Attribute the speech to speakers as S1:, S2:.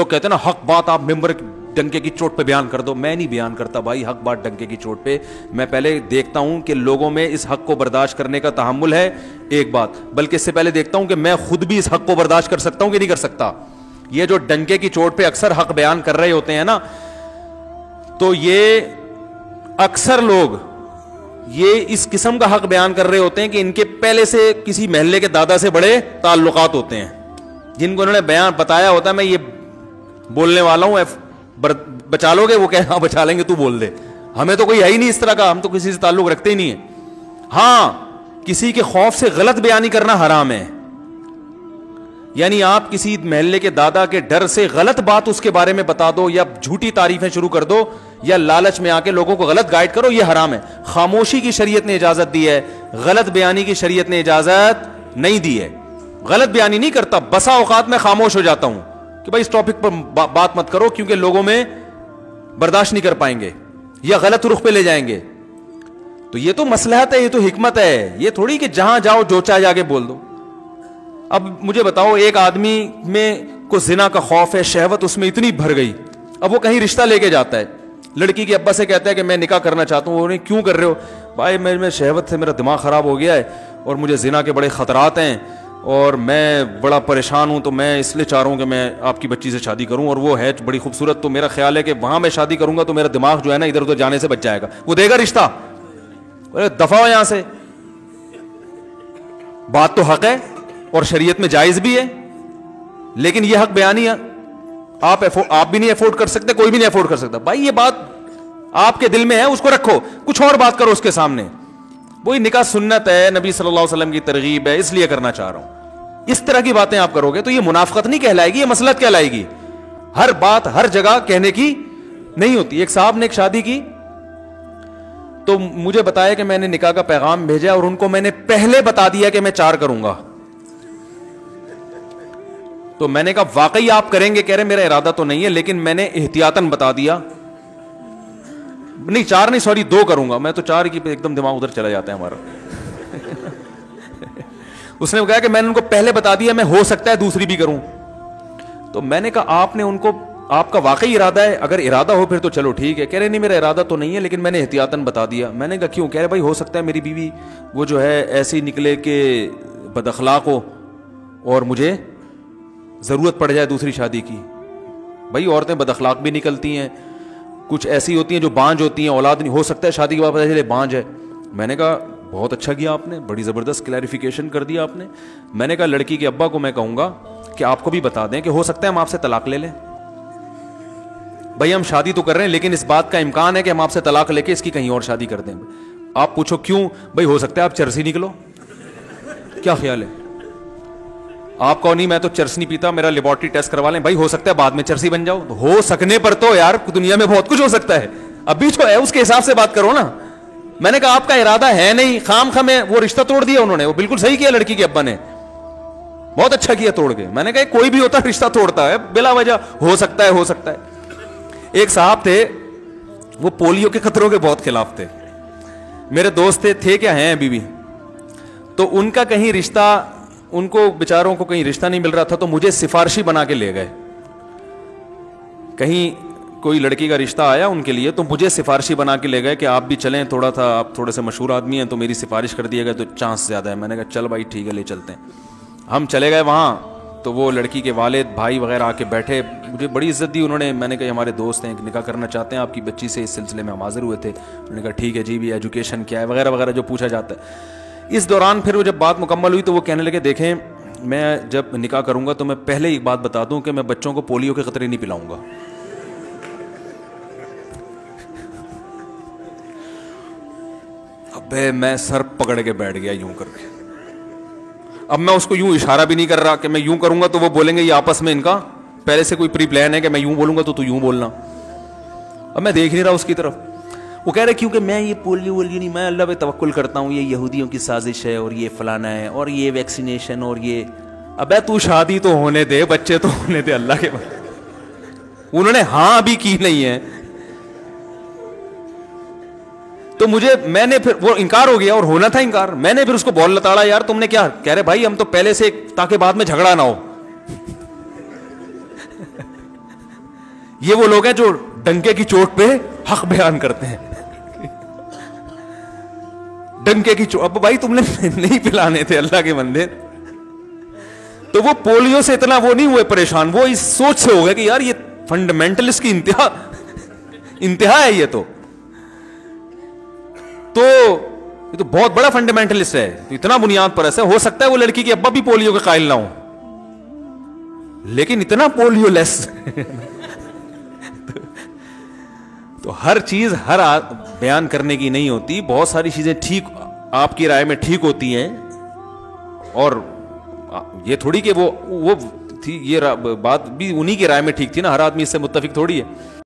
S1: تو کہتے ہیں نا حق بات آپ ممبر ڈنکے کی چوٹ پہ بیان کر دو. میں نہیں بیان کرتا بھائی حق بات ڈنکے کی چوٹ پہ. میں پہلے دیکھتا ہوں کہ لوگوں میں اس حق کو برداشت کرنے کا تحمل ہے, ایک بات, بلکہ اس سے پہلے دیکھتا ہوں کہ میں خود بھی اس حق کو برداشت کر سکتا ہوں کہ نہیں کر سکتا. یہ جو ڈنکے کی چوٹ پہ اکثر حق بیان کر رہے ہوتے ہیں نا, تو یہ اکثر لوگ یہ اس قسم کا حق بیان کر رہے ہوتے ہیں کہ ان کے پہلے سے کسی محلے کے دادا سے بڑے تعلقات ہوتے ہیں, جن کو انہوں نے بیان بتایا ہوتا ہے میں یہ بولنے والا ہوں, بچا لو گے, وہ کہ ہاں بچا لیں گے, تو بول دے. ہمیں تو کوئی ہے ہی نہیں اس طرح کا, ہم تو کسی سے تعلق رکھتے ہی نہیں ہیں. ہاں کسی کے خوف سے غلط بیانی کرنا حرام ہے, یعنی آپ کسی محلے کے دادا کے ڈر سے غلط بات اس کے بارے میں بتا دو, یا جھوٹی تعریفیں شروع کر دو, یا لالچ میں آ کے لوگوں کو غلط گائیڈ کرو, یہ حرام ہے. خاموشی کی شریعت نے اجازت دی ہے, غلط بیانی کی شریعت نے اجازت نہیں دی ہے. غلط بیانی نہیں کرتا, بسا اوقات میں خاموش ہو جاتا ہوں کہ بھائی اس ٹاپک پر بات مت کرو کیونکہ لوگوں میں برداشت نہیں کر پائیں گے یا غلط رخ پہ لے جائیں گے. تو یہ تو مصلحت ہے, یہ تو حکمت ہے, یہ تھوڑی کہ جہاں جاؤ جو چاہے جا کے بول دو. اب مجھے بتاؤ, ایک آدمی میں کو زنا کا خوف ہے, شہوت اس میں اتنی بھر گئی, اب وہ کہیں رشتہ لے کے جاتا ہے, لڑکی کے ابا سے کہتا ہے کہ میں نکاح کرنا چاہتا ہوں. انہیں کیوں کر رہے ہو؟ بھائی میں شہوت سے میرا دماغ خراب ہو گیا ہے اور مجھے زنا کے بڑے خطرات ہیں اور میں بڑا پریشان ہوں, تو میں اس لیے چاہ رہا ہوں کہ میں آپ کی بچی سے شادی کروں, اور وہ ہے بڑی خوبصورت, تو میرا خیال ہے کہ وہاں میں شادی کروں گا تو میرا دماغ جو ہے نا ادھر ادھر جانے سے بچ جائے گا. وہ دے گا رشتہ؟ دفع ہو یہاں سے. بات تو حق ہے اور شریعت میں جائز بھی ہے, لیکن یہ حق بیانی ہے آپ بھی نہیں افورڈ کر سکتے, کوئی بھی نہیں افورڈ کر سکتا. بھائی یہ بات آپ کے دل میں ہے, اس کو رکھو, کچھ اور بات کرو اس کے سامنے. وہی نکاح سنت ہے, نبی صلی اللہ علیہ وسلم کی ترغیب ہے, اس لیے کرنا چاہ رہا ہوں. اس طرح کی باتیں آپ کرو گے تو یہ منافقت نہیں کہلائے گی, یہ مصلحت کہلائے گی. ہر بات ہر جگہ کہنے کی نہیں ہوتی. ایک صاحب نے ایک شادی کی تو مجھے بتایا کہ میں نے نکاح کا پیغام بھیجا اور ان کو میں نے پہلے بتا دیا کہ میں 4 کروں گا. تو میں نے کہا واقعی آپ کریں گے؟ کہہ رہے میرا ارادہ تو نہیں ہے لیکن میں نے احتیاطاً بتا دیا. نہیں 4 نہیں, سوری 2 کروں گا. میں تو 4 کی ایک دم دماغ ادھر چلا جاتا ہے ہمارا. اس نے کہا کہ میں نے ان کو پہلے بتا دیا میں ہو سکتا ہے دوسری بھی کروں. تو میں نے کہا آپ نے ان کو, آپ کا واقعی ارادہ ہے؟ اگر ارادہ ہو پھر تو چلو ٹھیک ہے. کہہ رہے نہیں میرا ارادہ تو نہیں ہے لیکن میں نے احتیاطاً بتا دیا. میں نے کہا کیوں؟ کہہ رہے بھائی ہو سکتا ہے میری بیوی وہ جو ہے ایسی نکلے کہ بد اخلاق ہو اور مجھے ضرورت پڑ جائے دوسری شادی کی. بھائی عورتیں بد اخلاق بھی نکلتی ہیں, کچھ ایسی ہوتی ہیں جو بانج ہوتی ہیں, اولاد نہیں ہو سکتا ہے شادی کے بعد پتہ چلے بانج ہے. میں نے کہا بہت اچھا کیا آپ نے, بڑی زبردست کلیریفیکیشن کر دیا آپ نے. میں نے کہا لڑکی کے ابا کو میں کہوں گا کہ آپ کو بھی بتا دیں کہ ہو سکتا ہے ہم آپ سے طلاق لے لیں. بھائی ہم شادی تو کر رہے ہیں لیکن اس بات کا امکان ہے کہ ہم آپ سے طلاق لے کے اس کی کہیں اور شادی کر دیں. آپ پوچھو کیوں؟ بھائی ہو سکتا ہے آپ چرسی نکلو. کیا خیال ہے آپ کو؟ نہیں میں تو چرس نہیں پیتا, میرا لیبارٹری ٹیسٹ کروا لیں. بھائی ہو سکتا ہے بعد میں چرسی بن جاؤ. ہو سکنے پر تو یار دنیا میں بہت کچھ ہو سکتا ہے. ابھی جو ہے اس کے حساب سے بات کرو نا. میں نے کہا آپ کا ارادہ ہے نہیں, خام میں وہ رشتہ توڑ دیا انہوں نے. وہ بالکل صحیح کیا لڑکی کے ابا نے, بہت اچھا کیا توڑ کے. میں نے کہا کوئی بھی ہوتا رشتہ توڑتا ہے بلا وجہ, ہو سکتا ہے ہو سکتا ہے. ایک صاحب تھے وہ پولیو کے خطروں کے بہت خلاف تھے, میرے دوست تھے کیا ہیں ابھی بھی. تو ان کا کہیں رشتہ, ان کو بیچاروں کو کہیں رشتہ نہیں مل رہا تھا تو مجھے سفارشی بنا کے لے گئے. کہیں کوئی لڑکی کا رشتہ آیا ان کے لیے تو مجھے سفارشی بنا کے لے گئے کہ آپ بھی چلیں, تھوڑا تھا آپ تھوڑے سے مشہور آدمی ہیں تو میری سفارش کر دیے گئے تو چانس زیادہ ہے. میں نے کہا چل بھائی ٹھیک ہے لے چلتے ہیں. ہم چلے گئے وہاں تو وہ لڑکی کے والد بھائی وغیرہ آ کے بیٹھے, مجھے بڑی عزت دی انہوں نے. میں نے کہا ہمارے دوست ہیں نکاح کرنا چاہتے ہیں آپ کی بچی سے, اس سلسلے میں ہم حاضر ہوئے تھے. انہوں نے کہا ٹھیک ہے جی, بھی ایجوکیشن کیا ہے وغیرہ وغیرہ جو پوچھا جاتا ہے. اس دوران پھر وہ جب بات مکمل ہوئی تو وہ کہنے لگے دیکھیں میں جب نکاح کروں گا تو میں پہلے ایک بات بتا دوں کہ میں بچوں کو پولیو کے قطرے نہیں پلاؤں گا. ابے میں سر پکڑ کے بیٹھ گیا یوں کر کے. اب میں اس کو یوں اشارہ بھی نہیں کر رہا کہ میں یوں کروں گا تو وہ بولیں گے یہ آپس میں ان کا پہلے سے کوئی پری پلان ہے کہ میں یوں بولوں گا تو یوں بولنا. اب میں دیکھ نہیں رہا اس کی طرف. وہ کہہ رہے کیونکہ میں یہ پولیو نہیں, میں اللہ پہ توکل کرتا ہوں, یہ یہودیوں کی سازش ہے اور یہ فلانا ہے اور یہ ویکسینیشن اور یہ. ابے تو شادی تو ہونے دے, بچے تو ہونے دے اللہ کے بعد. انہوں نے ہاں ابھی کی نہیں ہے تو میں نے پھر وہ انکار ہو گیا اور ہونا تھا انکار. میں نے پھر اس کو بول لتاڑا یار تم نے کیا. کہہ رہے بھائی ہم تو پہلے سے تاکہ بعد میں جھگڑا نہ ہو. یہ وہ لوگ ہیں جو ڈنکے کی چوٹ پہ حق بیان کرتے ہیں. ڈنکے کی چوٹ. اب بھائی تم نے نہیں پلانے تھے اللہ کے بندے, تو وہ پولیو سے اتنا وہ نہیں ہوئے پریشان, وہ اس سوچ سے ہو گیا کہ یار یہ فنڈامنٹلسٹ کی انتہا ہے. یہ تو بہت بڑا فنڈامنٹلسٹ ہے, تو اتنا بنیاد پر ایسا ہو سکتا ہے وہ لڑکی کے ابا بھی پولیو کے قائل نہ ہوں, لیکن اتنا پولیو لیس. تو ہر چیز ہر بیان کرنے کی نہیں ہوتی, بہت ساری چیزیں ٹھیک آپ کی رائے میں ٹھیک ہوتی ہیں, اور یہ تھوڑی کہ وہ تھی, یہ بات بھی انہی کی رائے میں ٹھیک تھی نا, ہر آدمی اس سے متفق تھوڑی ہے.